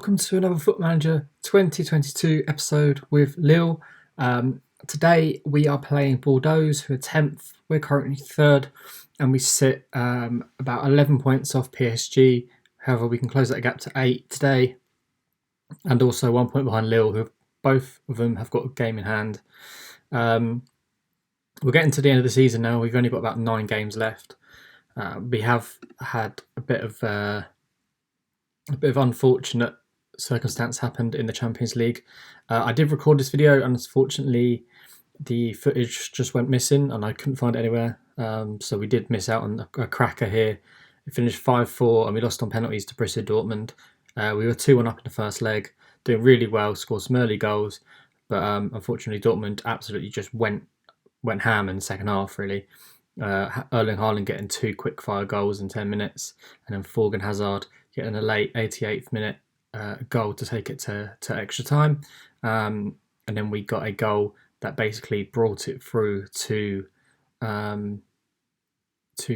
Welcome to another Foot Manager 2022 episode with Lille. Today we are playing Bordeaux, who are 10th. We're currently 3rd, and we sit about 11 points off PSG. However, we can close that gap to 8 today, and also 1 point behind Lille, who both of them have got a game in hand. We're getting to the end of the season now. We've only got about 9 games left. We have had a bit of unfortunate circumstance happened in the Champions League. I did record this video, and unfortunately the footage just went missing and I couldn't find it anywhere. So we did miss out on a cracker here. We finished 5-4 and we lost on penalties to Borussia Dortmund. We were 2-1 up in the first leg, doing really well, scored some early goals, but unfortunately Dortmund absolutely just went ham in the second half, really. Erling Haaland getting 2 quick-fire goals in 10 minutes, and then Thorgan Hazard getting a late 88th minute goal to take it to extra time. And then we got a goal that basically brought it through to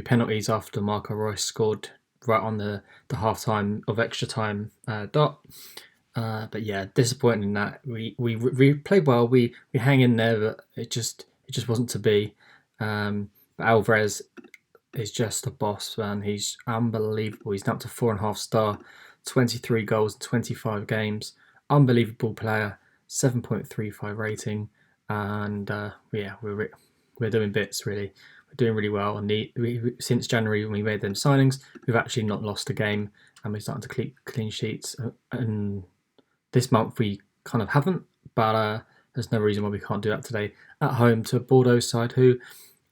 penalties after Marco Reus scored right on the half-time of extra time dot. But yeah, disappointing that we played well. We hang in there, but it just wasn't to be. But ALVAREZ is just a boss, man. He's unbelievable. He's now up to 4.5 star, 23 goals, 25 games. Unbelievable player, 7.35 rating, and yeah, we're doing bits, really. We're doing really well. And since January, when we made them signings, we've actually not lost a game, and we're starting to keep clean sheets. And this month we kind of haven't, but there's no reason why we can't do that today at home to Bordeaux side, who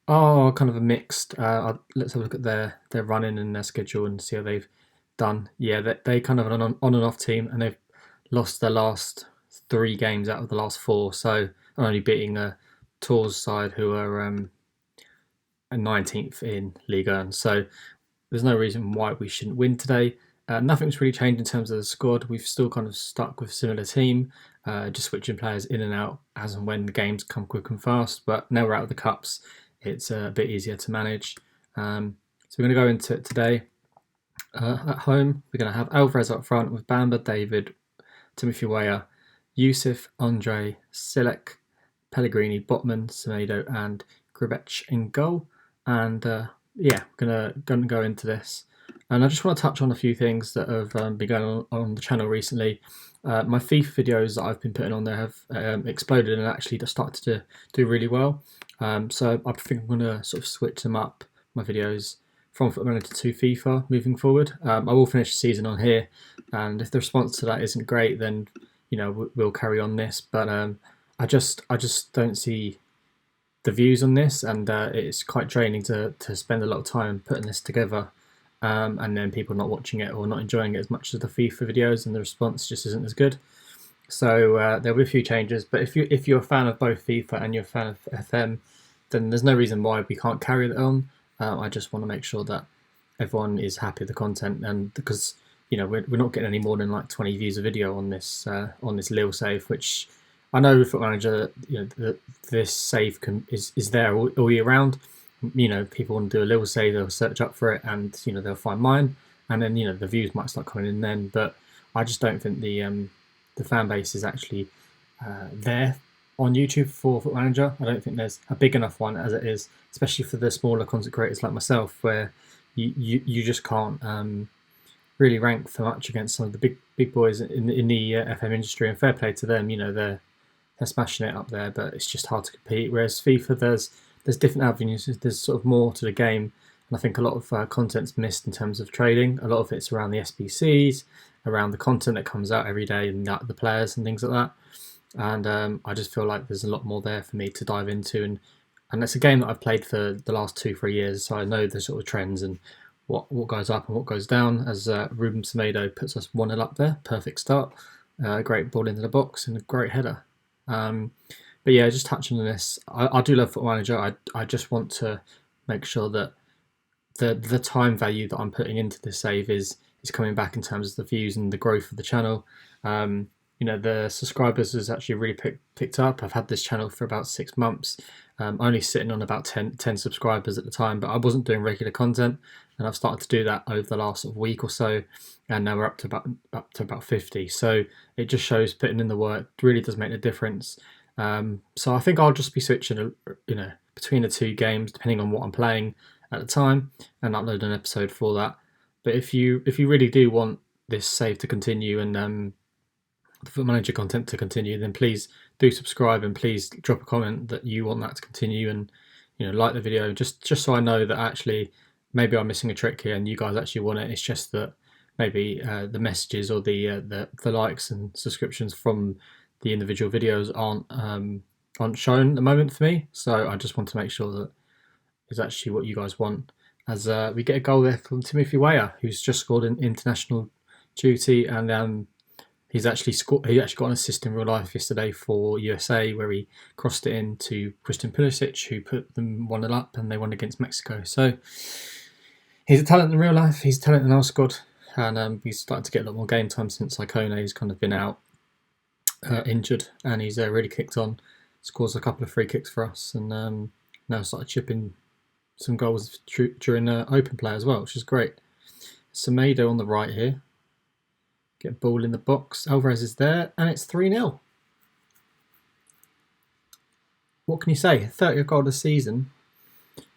are kind of a mixed. Let's have a look at their running and their schedule and see how they've done. Yeah, they kind of an on and off team, and they've lost their last 3 games out of the last 4. So only beating a Tours side who are 19th in Ligue. So there's no reason why we shouldn't win today. Nothing's really changed in terms of the squad. We've still kind of stuck with a similar team, just switching players in and out as and when the games come quick and fast. But now we're out of the cups, it's a bit easier to manage. So we're going to go into it today. At home, we're going to have ALVAREZ up front with Bamba, David, Timothy Weah, Yusuf, Andre, Silek, Pellegrini, Botman, Semedo, and Gribech in goal. And yeah, we're going to go into this. And I just want to touch on a few things that have been going on the channel recently. My FIFA videos that I've been putting on there have exploded and actually started to do really well. So I think I'm going to sort of switch them up, my videos, from Foot Manager to FIFA moving forward. I will finish the season on here, and if the response to that isn't great, then we'll carry on this. But I just don't see the views on this, and it's quite draining to spend a lot of time putting this together, and then people not watching it or not enjoying it as much as the FIFA videos, and the response just isn't as good. So there'll be a few changes. But if you're a fan of both FIFA and you're a fan of FM, then there's no reason why we can't carry it on. I just want to make sure that everyone is happy with the content, and because we're not getting any more than like 20 views a video on this Lille save, which I know with Foot Manager, this save is there all year round. People want to do a Lille save, they'll search up for it, and they'll find mine, and then the views might start coming in then. But I just don't think the fan base is actually there on YouTube for Foot Manager. I don't think there's a big enough one as it is, especially for the smaller content creators like myself, where you just can't really rank for much against some of the big boys in the FM industry. And fair play to them, they're smashing it up there, but it's just hard to compete. Whereas FIFA, there's different avenues. There's sort of more to the game, and I think a lot of content's missed in terms of trading. A lot of it's around the SBCs, around the content that comes out every day, and the players and things like that. And I just feel like there's a lot more there for me to dive into, and it's a game that I've played for the last 2-3 years, so I know the sort of trends and what goes up and what goes down. As Ruben Semedo puts us 1-0 up there, perfect start, great ball into the box and a great header. But yeah, just touching on this, I do love Foot Manager. I just want to make sure that the time value that I'm putting into this save is coming back in terms of the views and the growth of the channel. The subscribers has actually really picked up. I've had this channel for about 6 months. only sitting on about 10 subscribers at the time, but I wasn't doing regular content, and I've started to do that over the last sort of week or so, and now we're up to about 50. So it just shows putting in the work really does make a difference. So I think I'll just be switching, between the two games depending on what I'm playing at the time, and upload an episode for that. But if you really do want this save to continue and the Foot Manager content to continue, then please do subscribe, and please drop a comment that you want that to continue, and like the video, just so I know that actually maybe I'm missing a trick here and you guys actually want it. It's just that maybe the messages or the likes and subscriptions from the individual videos aren't shown at the moment for me. So I just want to make sure that it's actually what you guys want. As we get a goal there from Timothy Weah, who's just scored in international duty, and he's actually got an assist in real life yesterday for USA, where he crossed it in to Christian Pulisic, who put them 1-0 up, and they won against Mexico. So he's a talent in real life. He's a talent in our squad, and he's started to get a lot more game time since Icone has kind of been out injured, and he's really kicked on. Scores a couple of free kicks for us, and now started chipping some goals during open play as well, which is great. Semedo on the right here. Get a ball in the box. Alvarez is there, and it's 3-0. What can you say? 30th goal of the season.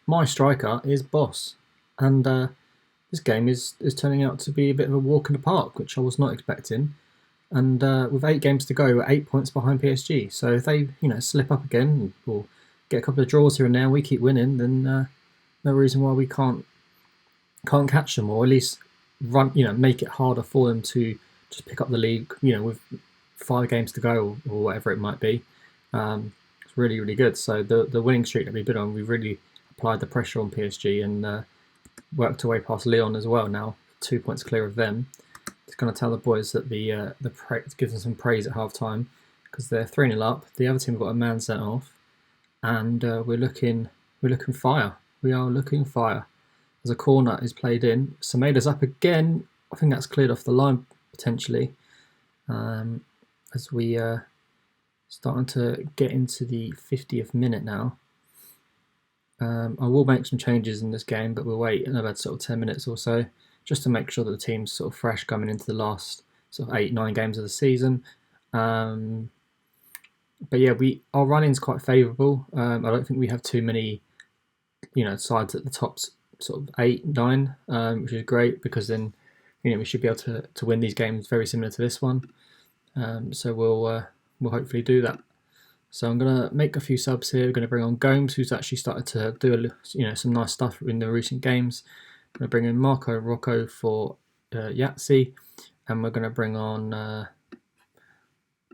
My striker is boss, and this game is turning out to be a bit of a walk in the park, which I was not expecting. And with 8 games to go, we're 8 points behind PSG. So if they, slip up again or get a couple of draws here and there, and we keep winning, then no reason why we can't catch them, or at least run, make it harder for them to just pick up the league, with 5 games to go or whatever it might be. It's really, really good. So the winning streak that we've been on, we've really applied the pressure on PSG and worked our way past Lyon as well now, 2 points clear of them. Just going to tell the boys that give them some praise at half time, because they're 3-0 up. The other team have got a man sent off, and we're looking fire. We are looking fire. As a corner is played in, Semedo's up again. I think that's cleared off the line potentially. As we starting to get into the 50th minute now. I will make some changes in this game, but we'll wait another sort of 10 minutes or so, just to make sure that the team's sort of fresh coming into the last sort of 8-9 games of the season. But yeah, our running's quite favourable. I don't think we have too many, sides at the top sort of 8-9, which is great, because then we should be able to win these games very similar to this one. So we'll hopefully do that. So I'm going to make a few subs here. We're going to bring on Gomes, who's actually started to do some nice stuff in the recent games. I'm going to bring in Marco Rocco for Yahtzee, and we're going to bring on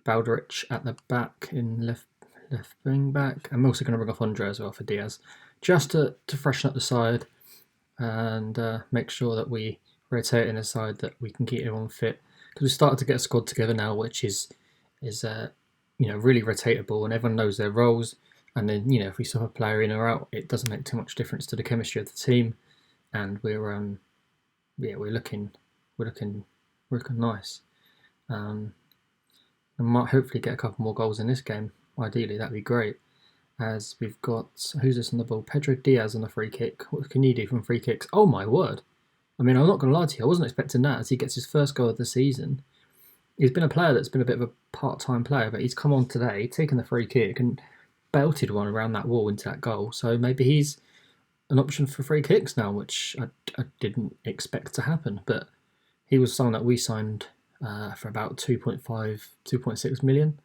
Baldrich at the back in left wing back. I'm also going to bring off Andre as well for Diaz, just to freshen up the side and make sure that we rotate in a side that we can keep everyone fit, because we've started to get a squad together now, which is really rotatable, and everyone knows their roles. And then if we swap a player in or out, it doesn't make too much difference to the chemistry of the team, and we're looking nice. I might hopefully get a couple more goals in this game. Ideally, that'd be great. As we've got, who's this on the ball? Pedro Diaz on the free kick. What can you do from free kicks? Oh my word! I mean, I'm not going to lie to you, I wasn't expecting that, as he gets his first goal of the season. He's been a player that's been a bit of a part-time player, but he's come on today, taken the free kick and belted one around that wall into that goal. So maybe he's an option for free kicks now, which I didn't expect to happen. But he was someone that we signed for about 2.6 million.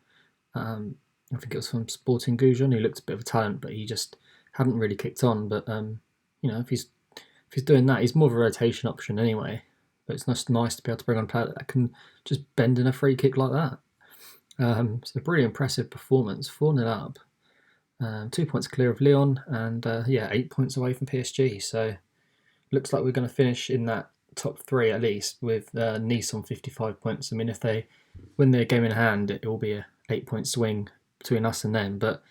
I think it was from Sporting Goujon, who looked a bit of a talent, but he just hadn't really kicked on. But if he's doing that, he's more of a rotation option anyway. But it's just nice to be able to bring on a player that can just bend in a free kick like that. It's a pretty impressive performance. 4-0 up. 2 points clear of Lyon, and 8 points away from PSG. So looks like we're going to finish in that top 3 at least, with Nice on 55 points. I mean, if they win their game in hand, it will be a 8-point swing between us and them. But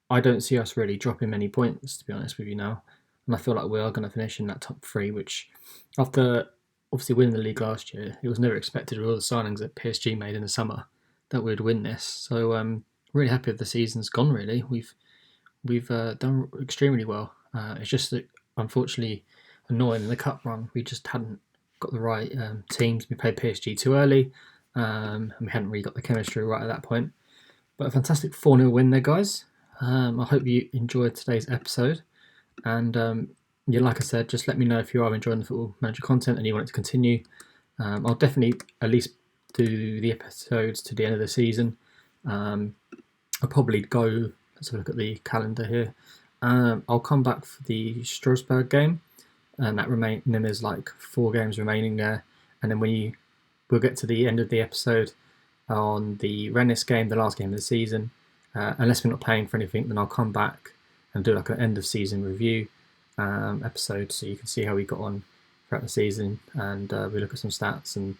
I don't see us really dropping many points, to be honest with you now. And I feel like we are going to finish in that top 3, which after obviously winning the league last year, it was never expected with all the signings that PSG made in the summer that we'd win this. So really happy with the season's gone, really. We've we've done extremely well. It's just that, unfortunately, annoying in the cup run. We just hadn't got the right teams. We played PSG too early, and we hadn't really got the chemistry right at that point. But a fantastic 4-0 win there, guys. I hope you enjoyed today's episode. And yeah, like I said, just let me know if you are enjoying the Football Manager content and you want it to continue. I'll definitely at least do the episodes to the end of the season. I'll probably go, let's have a look at the calendar here. I'll come back for the Strasbourg game, and then there's like 4 games remaining there. And then we'll get to the end of the episode on the Rennes game, the last game of the season. Unless we're not playing for anything, then I'll come back and do like an end of season review episode, so you can see how we got on throughout the season, and we look at some stats and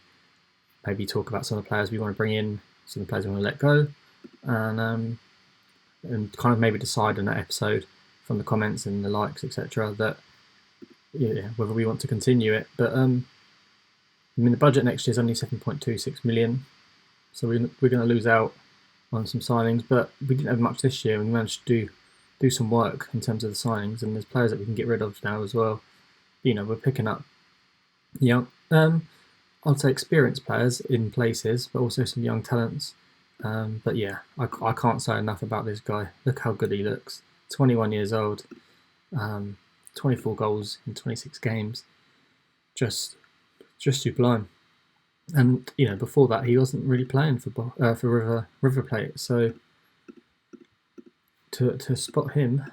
maybe talk about some of the players we want to bring in, some of the players we want to let go, and kind of maybe decide in that episode from the comments and the likes, etc., that whether we want to continue it. But I mean, the budget next year is only 7.26 million, so we're going to lose out on some signings, but we didn't have much this year, and we managed to do some work in terms of the signings, and there's players that we can get rid of now as well. We're picking up young, I'd say experienced players in places, but also some young talents. But yeah, I can't say enough about this guy. Look how good he looks. 21 years old, 24 goals in 26 games. Just sublime. And before that, he wasn't really playing for River Plate. So to spot him,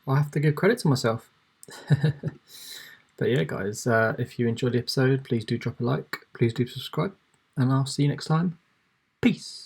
I have to give credit to myself. But yeah, guys, if you enjoyed the episode, please do drop a like, please do subscribe, and I'll see you next time. Peace.